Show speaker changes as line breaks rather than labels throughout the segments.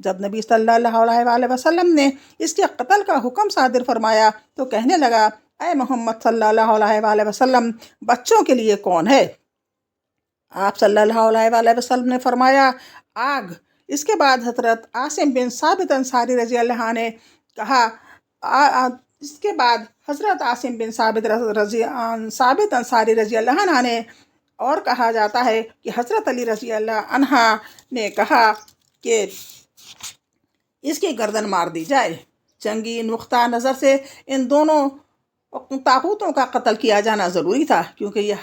جب نبی صلی اللہ علیہ وسلم نے اس کے قتل کا حکم صادر فرمایا تو کہنے لگا، اے محمد صلی اللہ علیہ وسلم، بچوں کے لیے کون ہے؟ آپ صلی اللہ علیہ وسلم نے فرمایا، آگ۔ اس کے بعد حضرت عاصم بن ثابت انصاری رضی اللہ عنہ نے کہا، اس کے بعد حضرت عاصم بن ثابت انصاری رضی اللہ عنہ نے، اور کہا جاتا ہے کہ حضرت علی رضی اللہ عنہ نے کہا کہ اس کی گردن مار دی جائے۔ جنگی نقطہ نظر سے ان دونوں طاغوتوں کا قتل کیا جانا ضروری تھا، کیونکہ یہ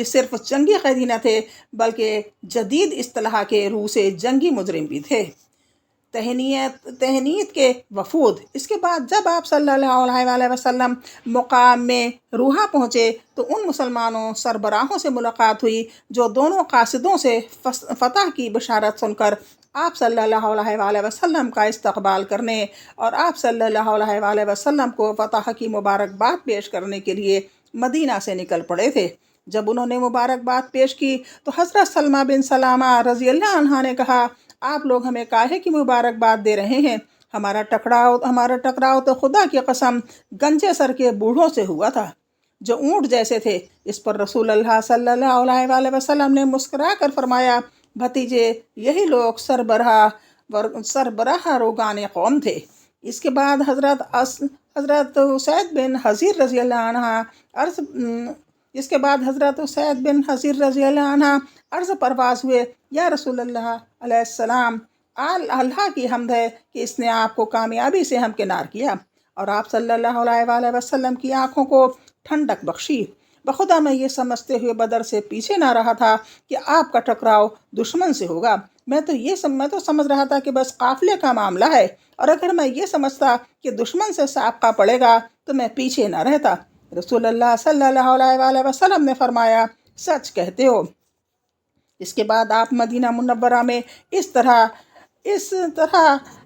صرف جنگی قیدی نہ تھے بلکہ جدید اصطلاح کے روح سے جنگی مجرم بھی تھے۔ تہنیت کے وفود۔ اس کے بعد جب آپ صلی اللہ علیہ وسلم مقام میں روحا پہنچے تو ان مسلمانوں سربراہوں سے ملاقات ہوئی جو دونوں قاصدوں سے فتح کی بشارت سن کر آپ صلی اللہ علیہ وسلم کا استقبال کرنے اور آپ صلی اللہ علیہ وسلم کو فتح کی مبارکباد پیش کرنے کے لیے مدینہ سے نکل پڑے تھے۔ جب انہوں نے مبارکباد پیش کی تو حضرت سلمہ بن سلامہ رضی اللہ عنہ نے کہا، آپ لوگ ہمیں کاہے کی مبارکباد دے رہے ہیں؟ ہمارا ٹکراؤ تو خدا کی قسم گنجے سر کے بوڑھوں سے ہوا تھا جو اونٹ جیسے تھے۔ اس پر رسول اللہ صلی اللہ علیہ وسلم نے مسکرا کر فرمایا، بھتیجے، یہی لوگ سربراہ روگان قوم تھے۔ اس کے بعد حضرت اسید بن حضیر رضی اللہ عنہ عرض پرواز ہوئے، یا رسول اللہ علیہ السلام، اللہ کی حمد ہے کہ اس نے آپ کو کامیابی سے ہمکنار کیا اور آپ صلی اللہ علیہ وسلم کی آنکھوں کو ٹھنڈک بخشی۔ بخدا میں یہ سمجھتے ہوئے بدر سے پیچھے نہ رہا تھا کہ آپ کا ٹکراؤ دشمن سے ہوگا۔ میں تو سمجھ رہا تھا کہ بس قافلے کا معاملہ ہے، اور اگر میں یہ سمجھتا کہ دشمن سے سابقہ پڑے گا تو میں پیچھے نہ رہتا۔ رسول اللہ صلی اللہ علیہ وسلم نے فرمایا، سچ کہتے ہو۔ اس کے بعد آپ مدینہ منورہ میں اس طرح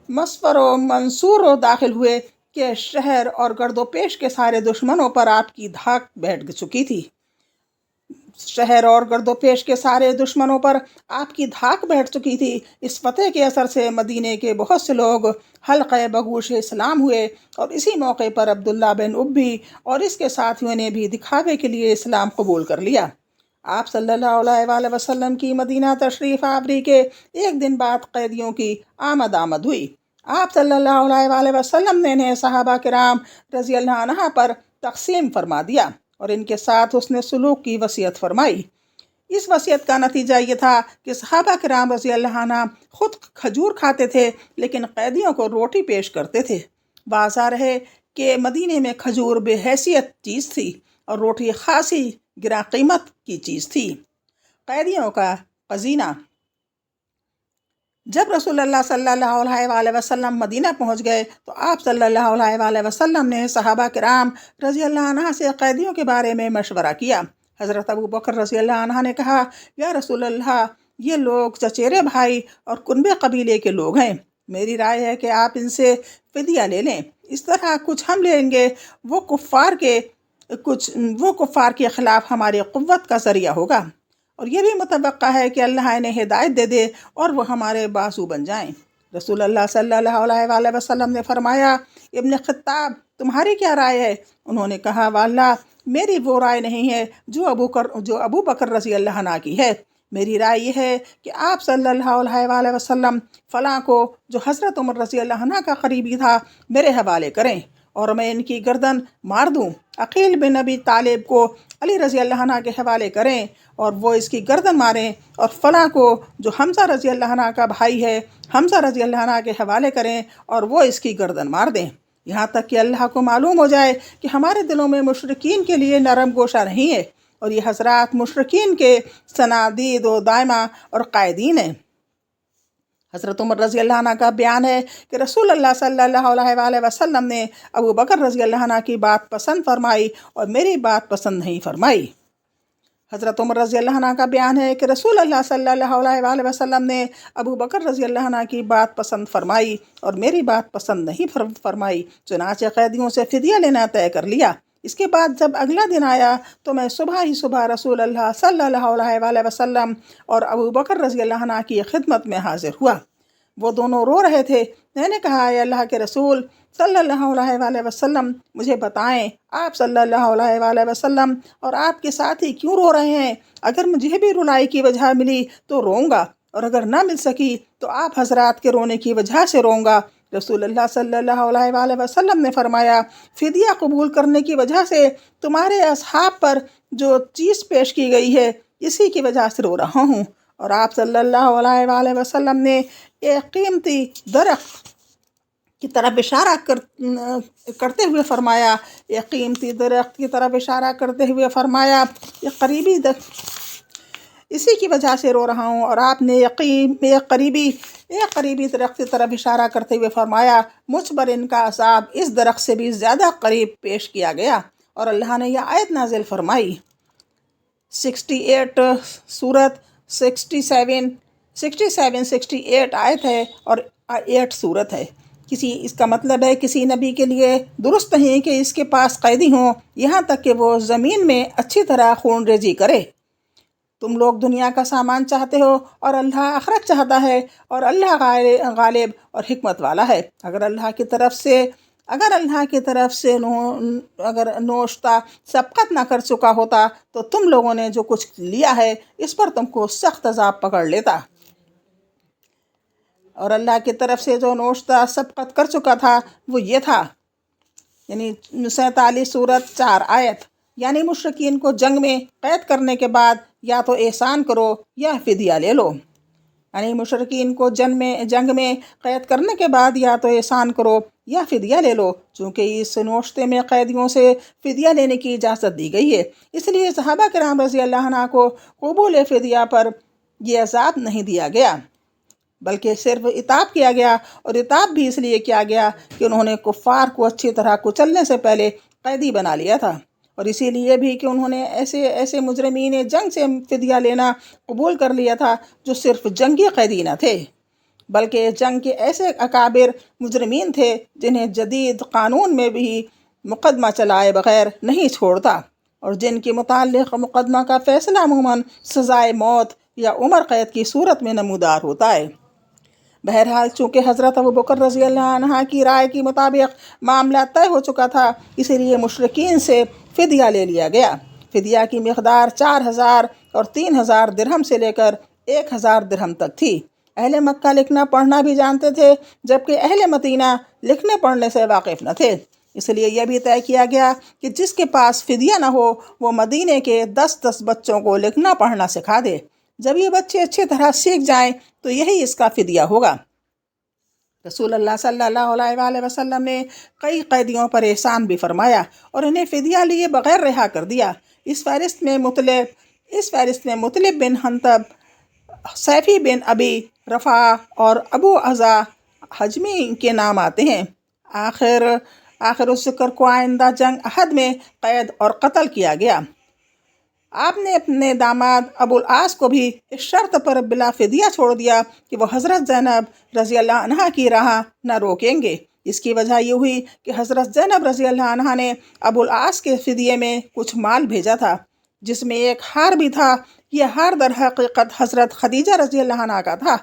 مسفر و منصور و داخل ہوئے کہ شہر اور گرد و پیش کے سارے دشمنوں پر آپ کی دھاک بیٹھ چکی تھی۔ اس فتح کے اثر سے مدینے کے بہت سے لوگ حلقہ بگوش اسلام ہوئے، اور اسی موقع پر عبداللہ بن ابی اور اس کے ساتھیوں نے بھی دکھاوے کے لیے اسلام قبول کر لیا۔ آپ صلی اللہ علیہ وسلم کی مدینہ تشریف آوری کے ایک دن بعد قیدیوں کی آمد ہوئی۔ آپ صلی اللہ علیہ وسلم نے انہیں صحابہ کرام رضی اللہ عنہ پر تقسیم فرما دیا اور ان کے ساتھ حسن سلوک کی وصیت فرمائی۔ اس وصیت کا نتیجہ یہ تھا کہ صحابہ کرام رضی اللہ عنہ خود کھجور کھاتے تھے لیکن قیدیوں کو روٹی پیش کرتے تھے۔ واضح رہے کہ مدینے میں کھجور بے حیثیت چیز تھی اور روٹی خاصی گراں قیمت کی چیز تھی۔ قیدیوں کا خزینہ۔ جب رسول اللہ صلی اللہ علیہ وسلم مدینہ پہنچ گئے تو آپ صلی اللہ علیہ وسلم نے صحابہ کرام رضی اللہ عنہ سے قیدیوں کے بارے میں مشورہ کیا۔ حضرت ابو بکر رضی اللہ عنہ نے کہا، یا رسول اللہ، یہ لوگ چچیرے بھائی اور کنبے قبیلے کے لوگ ہیں۔ میری رائے ہے کہ آپ ان سے فدیہ لے لیں۔ اس طرح کچھ ہم لیں گے، وہ کفار کے خلاف ہماری قوت کا ذریعہ ہوگا، اور یہ بھی متوقع ہے کہ اللہ انہیں ہدایت دے دے اور وہ ہمارے بازو بن جائیں۔ رسول اللہ صلی اللہ علیہ وسلم نے فرمایا، ابن خطاب، تمہاری کیا رائے ہے؟ انہوں نے کہا، واللہ میری وہ رائے نہیں ہے جو ابو بکر رضی اللہ عنہ کی ہے۔ میری رائے یہ ہے کہ آپ صلی اللہ علیہ وسلم فلاں کو، جو حضرت عمر رضی اللہ عنہ کا قریبی تھا، میرے حوالے کریں اور میں ان کی گردن مار دوں۔ عقیل بن ابی طالب کو علی رضی اللہ عنہ کے حوالے کریں اور وہ اس کی گردن ماریں، اور فلاں کو، جو حمزہ رضی اللہ عنہ کا بھائی ہے، حمزہ رضی اللہ عنہ کے حوالے کریں اور وہ اس کی گردن مار دیں، یہاں تک کہ اللہ کو معلوم ہو جائے کہ ہمارے دلوں میں مشرکین کے لیے نرم گوشہ نہیں ہے، اور یہ حضرات مشرکین کے صنادید و دائمہ اور قائدین ہیں۔ حضرت عمر رضی اللہ عنہ کا بیان ہے کہ رسول اللہ صلی اللہ علیہ وسلم نے ابو بکر رضی اللہ عنہ کی بات پسند فرمائی اور میری بات پسند نہیں فرمائی۔ حضرت عمر رضی اللہ عنہ کا بیان ہے کہ رسول اللہ صلی اللہ علیہ وسلم نے ابو بکر رضی اللہ عنہ کی بات پسند فرمائی اور میری بات پسند نہیں فرمائی، چنانچہ قیدیوں سے فدیہ لینا طے کر لیا۔ اس کے بعد جب اگلا دن آیا تو میں صبح رسول اللہ صلی اللہ علیہ وسلم اور ابو بکر رضی اللہ عنہ کی خدمت میں حاضر ہوا۔ وہ دونوں رو رہے تھے۔ میں نے کہا اے اللہ کے رسول صلی اللہ علیہ وآلہ وسلم مجھے بتائیں آپ صلی اللہ علیہ وآلہ وسلم اور آپ کے ساتھی کیوں رو رہے ہیں؟ اگر مجھے بھی رلائی کی وجہ ملی تو روں گا، اور اگر نہ مل سکی تو آپ حضرات کے رونے کی وجہ سے روں گا۔ رسول اللہ صلی اللہ علیہ وآلہ وسلم نے فرمایا فدیہ قبول کرنے کی وجہ سے تمہارے اصحاب پر جو چیز پیش کی گئی ہے اسی کی وجہ سے رو رہا ہوں۔ اور آپ صلی اللہ علیہ وآلہ وسلم نے ایک قیمتی درخت کی طرف اشارہ کرتے ہوئے فرمایا، ایک قیمتی درخت کی طرف اشارہ کرتے ہوئے فرمایا یہ قریبی اسی کی وجہ سے رو رہا ہوں۔ اور آپ نے ایک قریبی درخت کی طرف اشارہ کرتے ہوئے فرمایا مجھ پر ان کا عذاب اس درخت سے بھی زیادہ قریب پیش کیا گیا۔ اور اللہ نے یہ آیت نازل فرمائی 68 سورت 67 آیت ہے اور 8 سورت ہے۔ اس کا مطلب ہے کسی نبی کے لیے درست نہیں کہ اس کے پاس قیدی ہوں یہاں تک کہ وہ زمین میں اچھی طرح خون ریزی کرے۔ تم لوگ دنیا کا سامان چاہتے ہو اور اللہ آخرت چاہتا ہے، اور اللہ غالب اور حکمت والا ہے۔ اگر اللہ کی طرف سے نوشتہ سبقت نہ کر چکا ہوتا تو تم لوگوں نے جو کچھ لیا ہے اس پر تم کو سخت عذاب پکڑ لیتا۔ اور اللہ کی طرف سے جو نوشتہ سبقت کر چکا تھا وہ یہ تھا، یعنی 47 سورت 4 آیت، یعنی مشرکین کو جنگ میں قید کرنے کے بعد یا تو احسان کرو یا فدیہ لے لو۔ یعنی مشرکین کو جنگ میں قید کرنے کے بعد یا تو احسان کرو یا فدیہ لے لو، چونکہ اس نوشتے میں قیدیوں سے فدیہ لینے کی اجازت دی گئی ہے، اس لیے صحابہ کرام رضی اللہ عنہ کو قبول فدیہ پر یہ عذاب نہیں دیا گیا، بلکہ صرف عتاب کیا گیا، اور عتاب بھی اس لیے کیا گیا کہ انہوں نے کفار کو اچھی طرح کچلنے سے پہلے قیدی بنا لیا تھا، اور اسی لیے بھی کہ انہوں نے ایسے مجرمین جنگ سے فدیہ لینا قبول کر لیا تھا جو صرف جنگی قیدی نہ تھے، بلکہ جنگ کے ایسے اکابر مجرمین تھے جنہیں جدید قانون میں بھی مقدمہ چلائے بغیر نہیں چھوڑتا، اور جن کے متعلق مقدمہ کا فیصلہ عموماً سزائے موت یا عمر قید کی صورت میں نمودار ہوتا ہے۔ بہرحال چونکہ حضرت ابوبکر رضی اللہ عنہ کی رائے کے مطابق معاملہ طے ہو چکا تھا، اسی لیے مشرکین سے فدیہ لے لیا گیا۔ فدیہ کی مقدار 4000 اور 3000 درہم سے لے کر 1000 درہم تک تھی۔ اہل مکہ لکھنا پڑھنا بھی جانتے تھے، جبکہ اہل مدینہ لکھنے پڑھنے سے واقف نہ تھے، اس لیے یہ بھی طے کیا گیا کہ جس کے پاس فدیہ نہ ہو وہ مدینے کے 10 بچوں کو لکھنا پڑھنا سکھا دے۔ جب یہ بچے اچھی طرح سیکھ جائیں تو یہی اس کا فدیہ ہوگا۔ رسول اللہ صلی اللہ علیہ وآلہ وسلم نے کئی قیدیوں پر احسان بھی فرمایا اور انہیں فدیہ لیے بغیر رہا کر دیا۔ اس فہرست میں مطلب بن حنطب، سیفی بن ابی رفع اور ابو عزا حجمی کے نام آتے ہیں۔ آخر الذکر کو آئندہ جنگ احد میں قید اور قتل کیا گیا۔ آپ نے اپنے داماد ابو العاص کو بھی اس شرط پر بلا فدیہ چھوڑ دیا کہ وہ حضرت زینب رضی اللہ عنہ کی راہ نہ روکیں گے۔ اس کی وجہ یہ ہوئی کہ حضرت زینب رضی اللہ عنہ نے ابو العاص کے فدیے میں کچھ مال بھیجا تھا، جس میں ایک ہار بھی تھا۔ یہ ہار در حقیقت حضرت خدیجہ رضی اللہ عنہ کا تھا،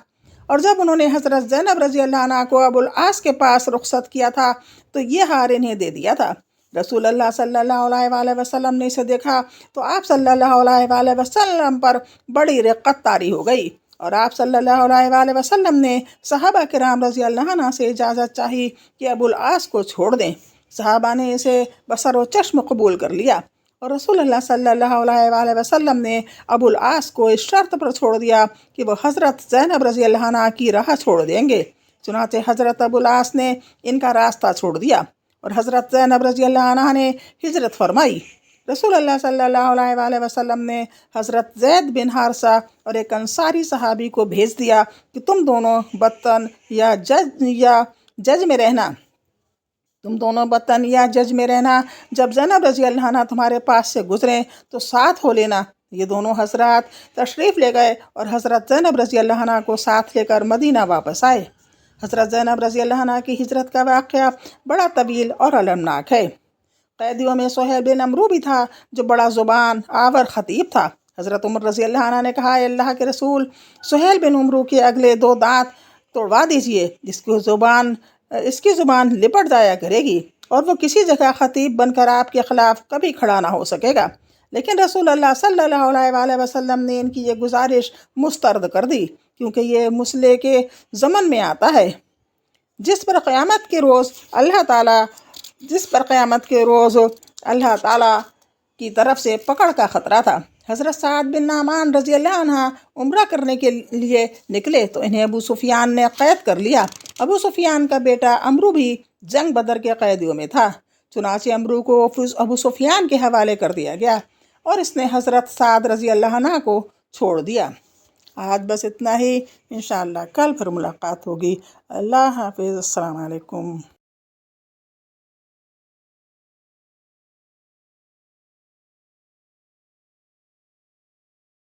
اور جب انہوں نے حضرت زینب رضی اللہ عنہ کو ابو العاص کے پاس رخصت کیا تھا تو یہ ہار انہیں دے دیا تھا۔ رسول اللہ صلی اللہ علیہ وآلہ وسلم نے اسے دیکھا تو آپ صلی اللہ علیہ وآلہ وسلم پر بڑی رقت طاری ہو گئی، اور آپ صلی اللہ علیہ وآلہ وسلم نے صحابہ کرام رضی اللہ عنہ سے اجازت چاہی کہ ابو العاص کو چھوڑ دیں۔ صحابہ نے اسے بصر و چشم قبول کر لیا، اور رسول اللہ صلی اللہ علیہ وآلہ وسلم نے ابو العاص کو اس شرط پر چھوڑ دیا کہ وہ حضرت زینب رضی اللہ عنہ کی راہ چھوڑ دیں گے۔ چنانچہ حضرت ابو العاص نے ان کا راستہ چھوڑ دیا اور حضرت زینب رضی اللہ عنہ نے ہجرت فرمائی۔ رسول اللہ صلی اللہ علیہ وآلہ وسلم نے حضرت زید بن حارثہ اور ایک انصاری صحابی کو بھیج دیا کہ تم دونوں بطن یا جج میں رہنا، جب زینب رضی اللہ عنہ تمہارے پاس سے گزریں تو ساتھ ہو لینا۔ یہ دونوں حضرات تشریف لے گئے اور حضرت زینب رضی اللہ عنہ کو ساتھ لے کر مدینہ واپس آئے۔ حضرت زینب رضی اللہ عنہ کی ہجرت کا واقعہ بڑا طویل اور المناک ہے۔ قیدیوں میں سہیل بن عمرو بھی تھا جو بڑا زبان آور خطیب تھا۔ حضرت عمر رضی اللہ عنہ نے کہا اے اللہ کے رسول، سہیل بن عمرو کے اگلے 2 دانت توڑوا دیجئے، اس کی زبان لپٹ جایا کرے گی اور وہ کسی جگہ خطیب بن کر آپ کے خلاف کبھی کھڑا نہ ہو سکے گا۔ لیکن رسول اللہ صلی اللہ علیہ وآلہ وسلم نے ان کی یہ گزارش مسترد کر دی، کیونکہ یہ مسئلے کے ضمن میں آتا ہے جس پر قیامت کے روز اللہ تعالیٰ کی طرف سے پکڑ کا خطرہ تھا۔ حضرت سعد بن نعمان رضی اللہ عنہ عمرہ کرنے کے لیے نکلے تو انہیں ابو سفیان نے قید کر لیا۔ ابو سفیان کا بیٹا عمرو بھی جنگ بدر کے قیدیوں میں تھا، چنانچہ عمرو کو ابو سفیان کے حوالے کر دیا گیا اور اس نے حضرت سعد رضی اللہ عنہ کو چھوڑ دیا۔ آج بس اتنا ہی، انشاءاللہ کل پھر ملاقات ہوگی۔ اللہ حافظ، السلام علیکم۔